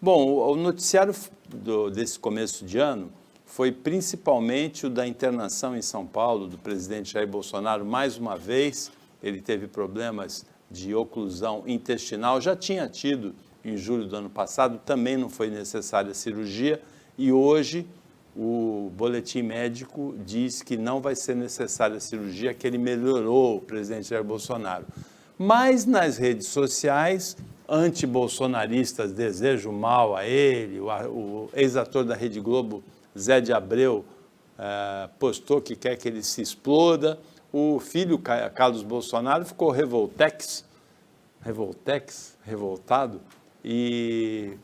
Bom, o noticiário desse começo de ano foi principalmente o da internação em São Paulo do presidente Jair Bolsonaro. Mais uma vez, ele teve problemas de oclusão intestinal, já tinha tido em julho do ano passado, também não foi necessária a cirurgia, e hoje o boletim médico diz que não vai ser necessária a cirurgia, que ele melhorou, o presidente Jair Bolsonaro. Mas nas redes sociais, antibolsonaristas desejam mal a ele, o ex-ator da Rede Globo, Zé de Abreu, postou que quer que ele se exploda, o filho Carlos Bolsonaro ficou revoltado, e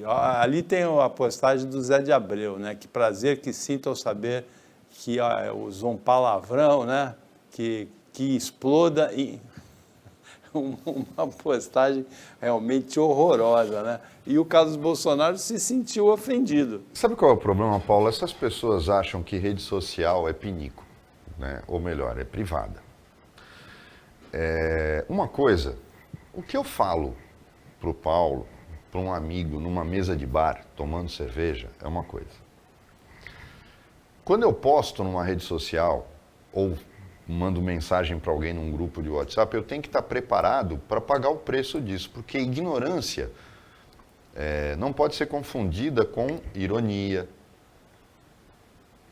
ali tem a postagem do Zé de Abreu, né? Que prazer que sinto ao saber que usou um palavrão, né? Que exploda, e uma postagem realmente horrorosa, né? E o Carlos Bolsonaro se sentiu ofendido. Sabe qual é o problema, Paulo? Essas pessoas acham que rede social é pinico, né? Ou melhor, é privada. Uma coisa, o que eu falo pro Paulo, para um amigo, numa mesa de bar, tomando cerveja, é uma coisa. Quando eu posto numa rede social, ou mando mensagem para alguém num grupo de WhatsApp, eu tenho que estar preparado para pagar o preço disso, porque ignorância não pode ser confundida com ironia.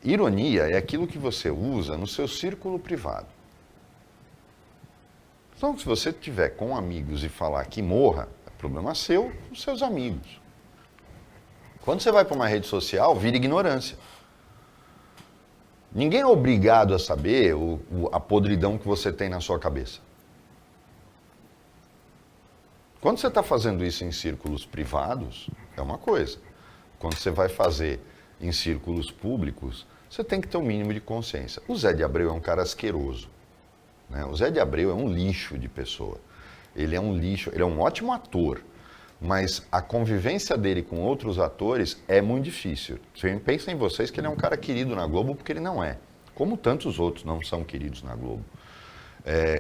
Ironia é aquilo que você usa no seu círculo privado. Então, se você estiver com amigos e falar que morra, é problema seu, dos seus amigos. Quando você vai para uma rede social, vira ignorância. Ninguém é obrigado a saber a podridão que você tem na sua cabeça. Quando você está fazendo isso em círculos privados, é uma coisa. Quando você vai fazer em círculos públicos, você tem que ter um mínimo de consciência. O Zé de Abreu é um cara asqueroso, né? O Zé de Abreu é um lixo de pessoa. Ele é um lixo, ele é um ótimo ator, mas a convivência dele com outros atores é muito difícil. Pensa em vocês que ele é um cara querido na Globo, porque ele não é. Como tantos outros não são queridos na Globo.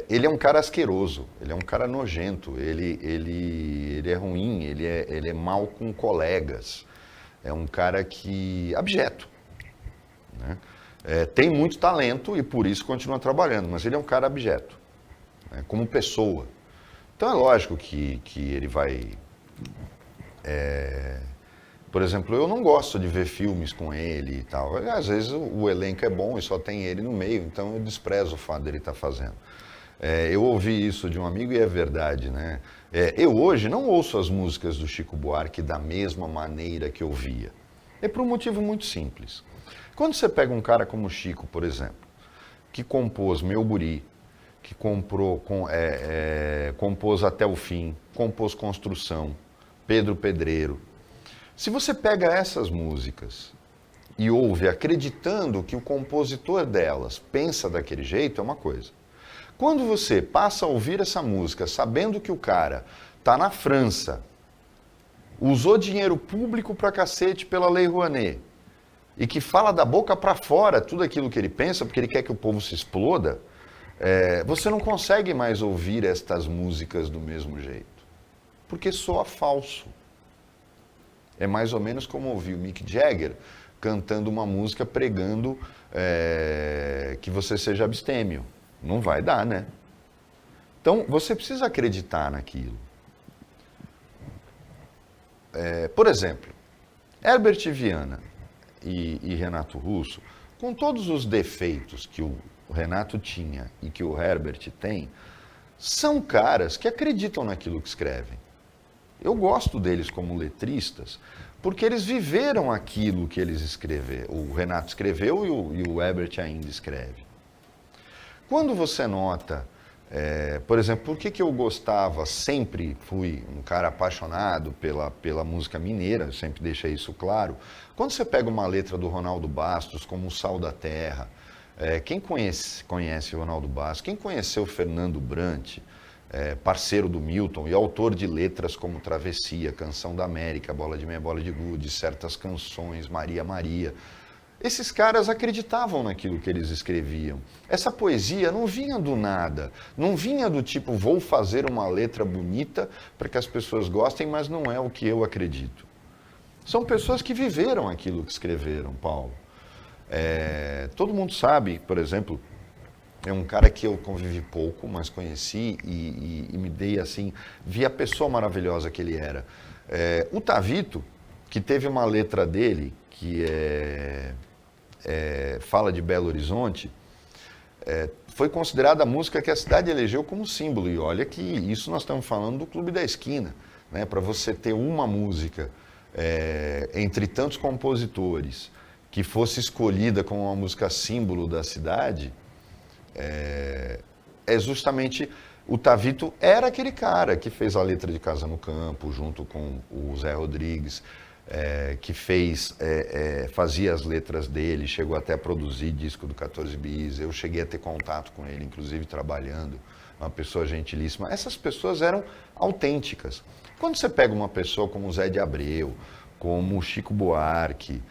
Ele é um cara asqueroso, ele é um cara nojento, ele é ruim, ele é mal com colegas. É um cara abjeto, né? Tem muito talento e por isso continua trabalhando, mas ele é um cara abjeto, né, como pessoa. Então é lógico que ele vai... Por exemplo, eu não gosto de ver filmes com ele e tal. Às vezes o elenco é bom e só tem ele no meio, então eu desprezo o fato dele estar fazendo. Eu ouvi isso de um amigo e é verdade, né? Eu hoje não ouço as músicas do Chico Buarque da mesma maneira que eu via. É por um motivo muito simples. Quando você pega um cara como o Chico, por exemplo, que compôs Meu Guri, que compôs Até o Fim, compôs Construção, Pedro Pedreiro. Se você pega essas músicas e ouve acreditando que o compositor delas pensa daquele jeito, é uma coisa. Quando você passa a ouvir essa música sabendo que o cara está na França, usou dinheiro público pra cacete pela Lei Rouanet, e que fala da boca para fora tudo aquilo que ele pensa, porque ele quer que o povo se exploda, você não consegue mais ouvir estas músicas do mesmo jeito, porque soa falso. É mais ou menos como ouvir o Mick Jagger cantando uma música pregando que você seja abstêmio. Não vai dar, né? Então, você precisa acreditar naquilo. Por exemplo, Herbert Viana e Renato Russo, com todos os defeitos que o Renato tinha e que o Herbert tem, são caras que acreditam naquilo que escrevem. Eu gosto deles como letristas, porque eles viveram aquilo que eles escreveram. O Renato escreveu e o Herbert ainda escreve. Quando você nota, por exemplo, por que eu gostava, sempre fui um cara apaixonado pela música mineira, eu sempre deixei isso claro. Quando você pega uma letra do Ronaldo Bastos, como O Sal da Terra, quem conhece o Ronaldo Bastos, quem conheceu o Fernando Brant, parceiro do Milton e autor de letras como Travessia, Canção da América, Bola de Meia, Bola de Gude, Certas Canções, Maria Maria. Esses caras acreditavam naquilo que eles escreviam. Essa poesia não vinha do nada, não vinha do tipo, vou fazer uma letra bonita para que as pessoas gostem, mas não é o que eu acredito. São pessoas que viveram aquilo que escreveram, Paulo. Todo mundo sabe, por exemplo, é um cara que eu convivi pouco, mas conheci e me dei assim, vi a pessoa maravilhosa que ele era. O Tavito, que teve uma letra dele, que fala de Belo Horizonte, foi considerada a música que a cidade elegeu como símbolo. E olha que isso nós estamos falando do Clube da Esquina, né? Para você ter uma música entre tantos compositores que fosse escolhida como uma música símbolo da cidade, justamente o Tavito era aquele cara que fez a letra de Casa no Campo junto com o Zé Rodrigues, que fazia as letras dele, chegou até a produzir disco do 14 Bis. Eu cheguei a ter contato com ele, inclusive trabalhando, uma pessoa gentilíssima. Essas pessoas eram autênticas. Quando você pega uma pessoa como o Zé de Abreu, como o Chico Buarque,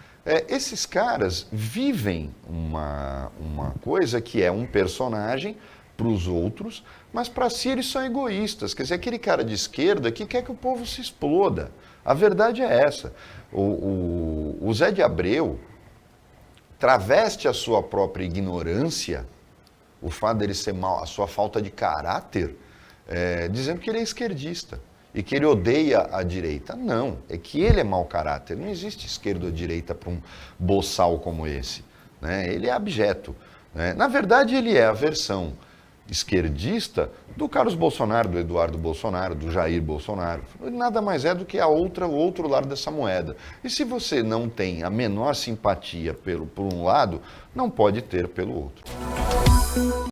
esses caras vivem uma coisa que é um personagem para os outros, mas para si eles são egoístas. Quer dizer, aquele cara de esquerda que quer que o povo se exploda. A verdade é essa. O Zé de Abreu traveste a sua própria ignorância, o fato dele ser mal, a sua falta de caráter, dizendo que ele é esquerdista e que ele odeia a direita. Não, é que ele é mau caráter. Não existe esquerda ou direita para um boçal como esse, né? Ele é abjeto, né? Na verdade, ele é a versão esquerdista do Carlos Bolsonaro, do Eduardo Bolsonaro, do Jair Bolsonaro. Nada mais é do que o outro lado dessa moeda. E se você não tem a menor simpatia por um lado, não pode ter pelo outro.